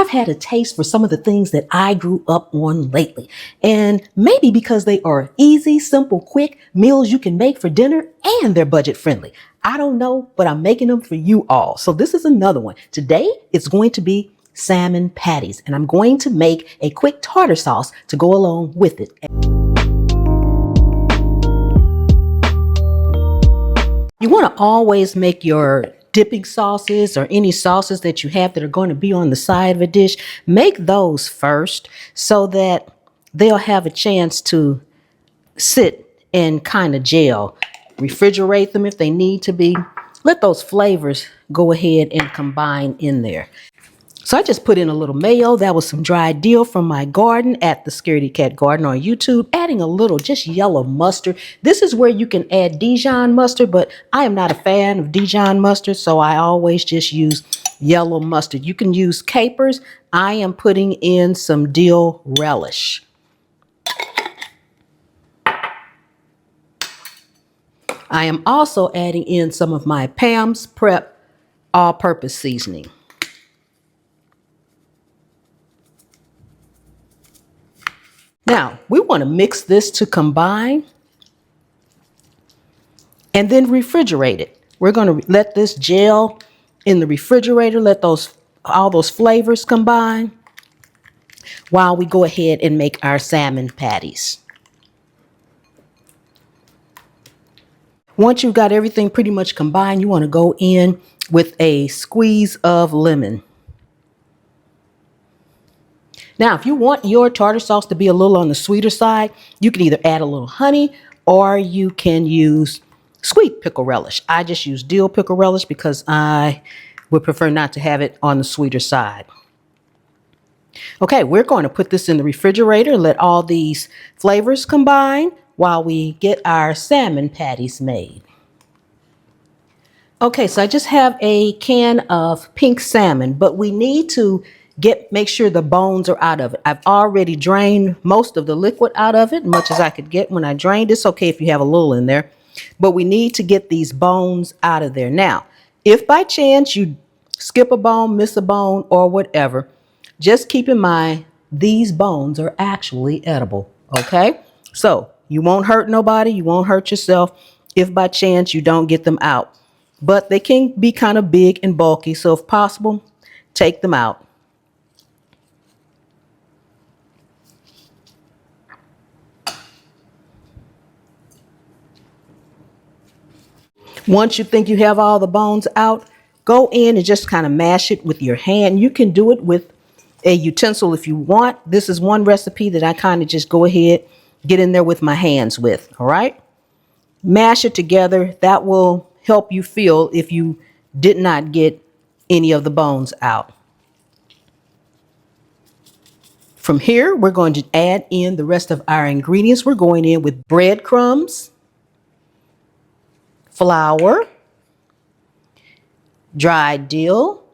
I've had a taste for some of the things that I grew up on lately. And maybe because they are easy, simple, quick meals you can make for dinner and they're budget friendly. I don't know, but I'm making them for you all. So this is another one. Today, it's going to be salmon patties, and I'm going to make a quick tartar sauce to go along with it. You want to always make your dipping sauces or any sauces that you have that are going to be on the side of a dish, make those first so that they'll have a chance to sit and kind of gel. Refrigerate them if they need to be. Let those flavors go ahead and combine in there. So I just put in a little mayo. That was some dried dill from my garden at the Scaredy Cat Garden on YouTube. Adding a little just yellow mustard. This is where you can add Dijon mustard, but I am not a fan of Dijon mustard, so I always just use yellow mustard. You can use capers. I am putting in some dill relish. I am also adding in some of my Pam's Prep all-purpose seasoning. Now, we want to mix this to combine and then refrigerate it. We're going to let this gel in the refrigerator, let all those flavors combine while we go ahead and make our salmon patties. Once you've got everything pretty much combined, you want to go in with a squeeze of lemon. Now, if you want your tartar sauce to be a little on the sweeter side, you can either add a little honey or you can use sweet pickle relish. I just use dill pickle relish because I would prefer not to have it on the sweeter side. Okay, we're going to put this in the refrigerator, let all these flavors combine while we get our salmon patties made. Okay, so I just have a can of pink salmon, but we need to make sure the bones are out of it. I've already drained most of the liquid out of it, much as I could get when I drained. It's okay if you have a little in there, but we need to get these bones out of there. Now, if by chance you skip a bone, miss a bone, or whatever, just keep in mind these bones are actually edible, okay? So you won't hurt nobody, you won't hurt yourself if by chance you don't get them out. But they can be kind of big and bulky, so if possible, take them out. Once you think you have all the bones out, go in and just kind of mash it with your hand. You can do it with a utensil if you want. This is one recipe that I kind of just go ahead, get in there with my hands with, all right? Mash it together. That will help you feel if you did not get any of the bones out. From here, we're going to add in the rest of our ingredients. We're going in with breadcrumbs, flour, dried dill,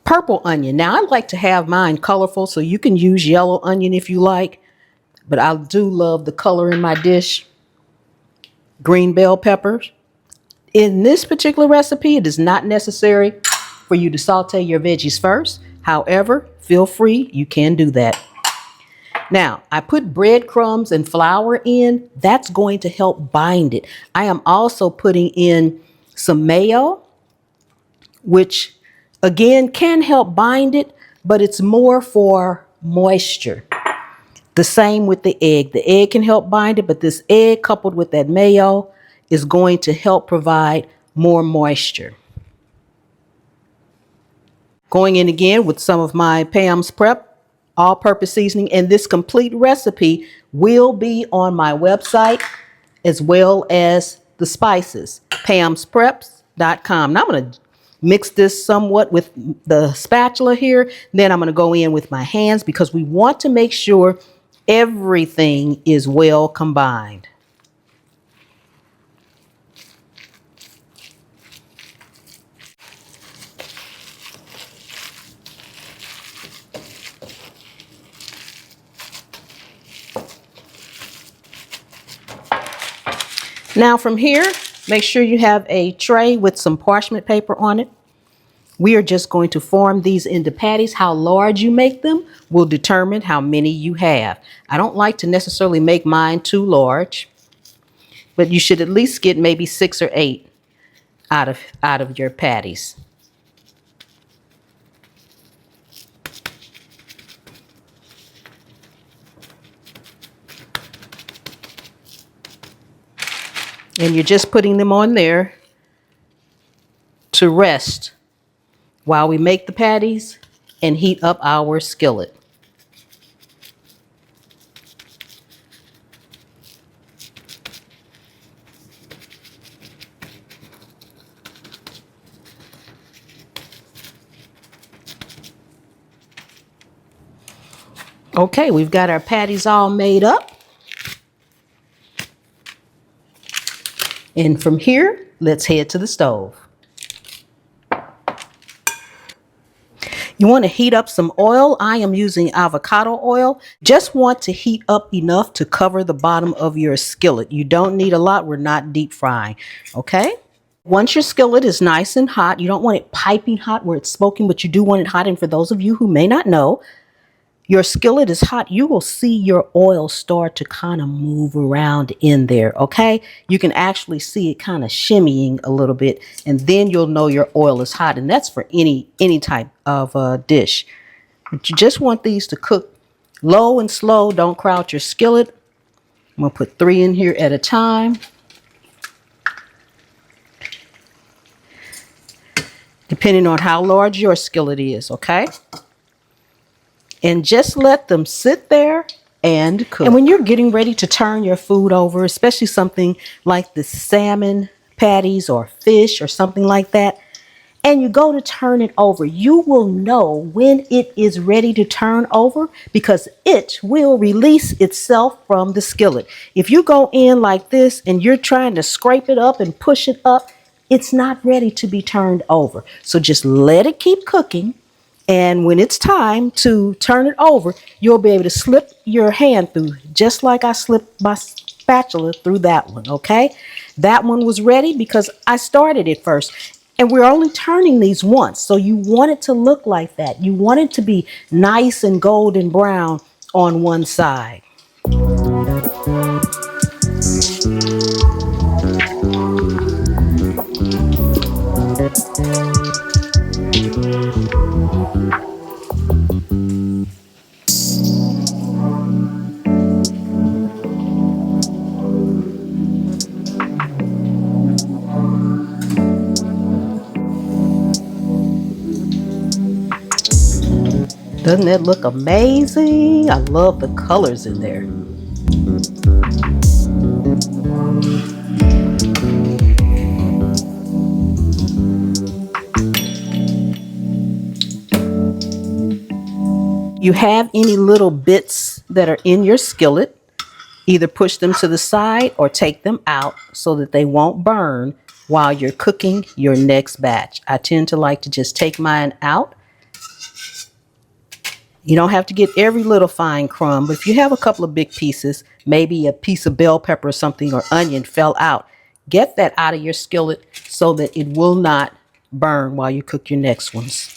purple onion. Now, I like to have mine colorful, so you can use yellow onion if you like, but I do love the color in my dish. Green bell peppers. In this particular recipe, it is not necessary for you to saute your veggies first. However, feel free, you can do that. Now, I put breadcrumbs and flour in. That's going to help bind it. I am also putting in some mayo, which again can help bind it, but it's more for moisture. The same with the egg. The egg can help bind it, but this egg coupled with that mayo is going to help provide more moisture. Going in again with some of my Pam's Prep all-purpose seasoning, and this complete recipe will be on my website as well as the spices, pamspreps.com. Now I'm going to mix this somewhat with the spatula here. Then I'm going to go in with my hands because we want to make sure everything is well combined. Now from here, make sure you have a tray with some parchment paper on it. We are just going to form these into patties. How large you make them will determine how many you have. I don't like to necessarily make mine too large, but you should at least get maybe 6 or 8 out of your patties. And you're just putting them on there to rest while we make the patties and heat up our skillet. Okay, we've got our patties all made up. And from here, let's head to the stove. You want to heat up some oil. I am using avocado oil. Just want to heat up enough to cover the bottom of your skillet. You don't need a lot. We're not deep frying. Okay? Once your skillet is nice and hot, you don't want it piping hot where it's smoking, but you do want it hot. And for those of you who may not know, your skillet is hot, you will see your oil start to kind of move around in there, okay? You can actually see it kind of shimmying a little bit, and then you'll know your oil is hot, and that's for any type of dish. But you just want these to cook low and slow. Don't crowd your skillet. I'm going to put 3 in here at a time. Depending on how large your skillet is, okay? And just let them sit there and cook. And when you're getting ready to turn your food over, especially something like the salmon patties or fish or something like that, and you go to turn it over, you will know when it is ready to turn over because it will release itself from the skillet. If you go in like this and you're trying to scrape it up and push it up, it's not ready to be turned over. So just let it keep cooking. And when it's time to turn it over, you'll be able to slip your hand through, just like I slipped my spatula through that one, okay? That one was ready because I started it first. And we're only turning these once, so you want it to look like that. You want it to be nice and golden brown on one side. Doesn't that look amazing? I love the colors in there. You have any little bits that are in your skillet, either push them to the side or take them out so that they won't burn while you're cooking your next batch. I tend to like to just take mine out. You don't have to get every little fine crumb, but if you have a couple of big pieces, maybe a piece of bell pepper or something or onion fell out, get that out of your skillet so that it will not burn while you cook your next ones.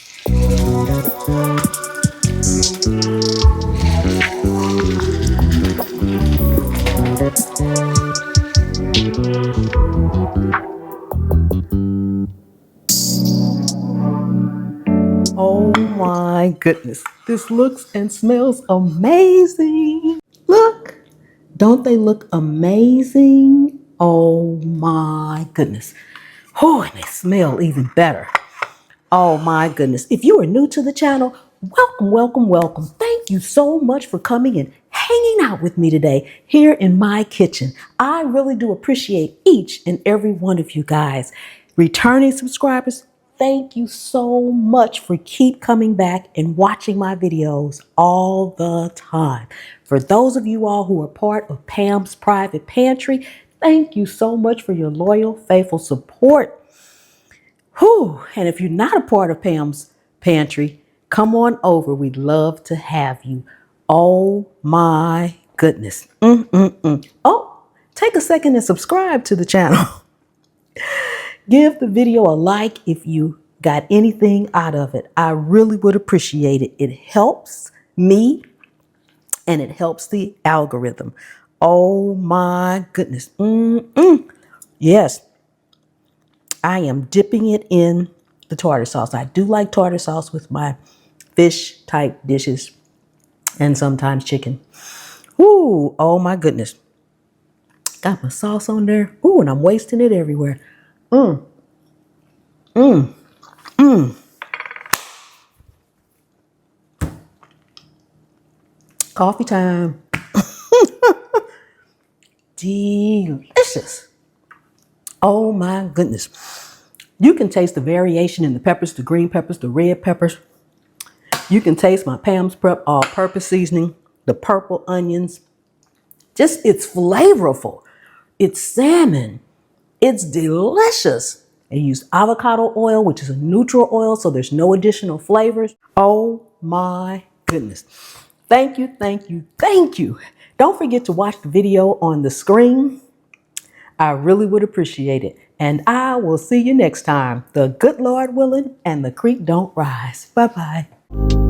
Oh my goodness, this looks and smells amazing. Look, don't they look amazing? Oh my goodness. Oh, and they smell even better. Oh my goodness. If you are new to the channel, welcome, welcome, welcome. Thank you so much for coming and hanging out with me today here in my kitchen. I really do appreciate each and every one of you guys. Returning subscribers, thank you so much for keep coming back and watching my videos all the time. For those of you all who are part of Pam's Private Pantry, thank you so much for your loyal, faithful support. Whew. And if you're not a part of Pam's Pantry, come on over. We'd love to have you. Oh my goodness. Oh, take a second and subscribe to the channel. Give the video a like if you got anything out of it, I really would appreciate it. It helps me and it helps the algorithm. Oh my goodness. Yes, I am dipping it in the tartar sauce. I do like tartar sauce with my fish type dishes and sometimes chicken. Ooh, oh my goodness. Got my sauce on there. Ooh, and I'm wasting it everywhere. Coffee time. Delicious. Oh my goodness. You can taste the variation in the peppers, the green peppers, the red peppers. You can taste my Pam's Prep all-purpose seasoning, the purple onions. Just, it's flavorful. It's salmon. It's delicious. I used avocado oil, which is a neutral oil, so there's no additional flavors. Oh my goodness. Thank you, thank you, thank you. Don't forget to watch the video on the screen. I really would appreciate it. And I will see you next time. The good Lord willing and the creek don't rise. Bye-bye.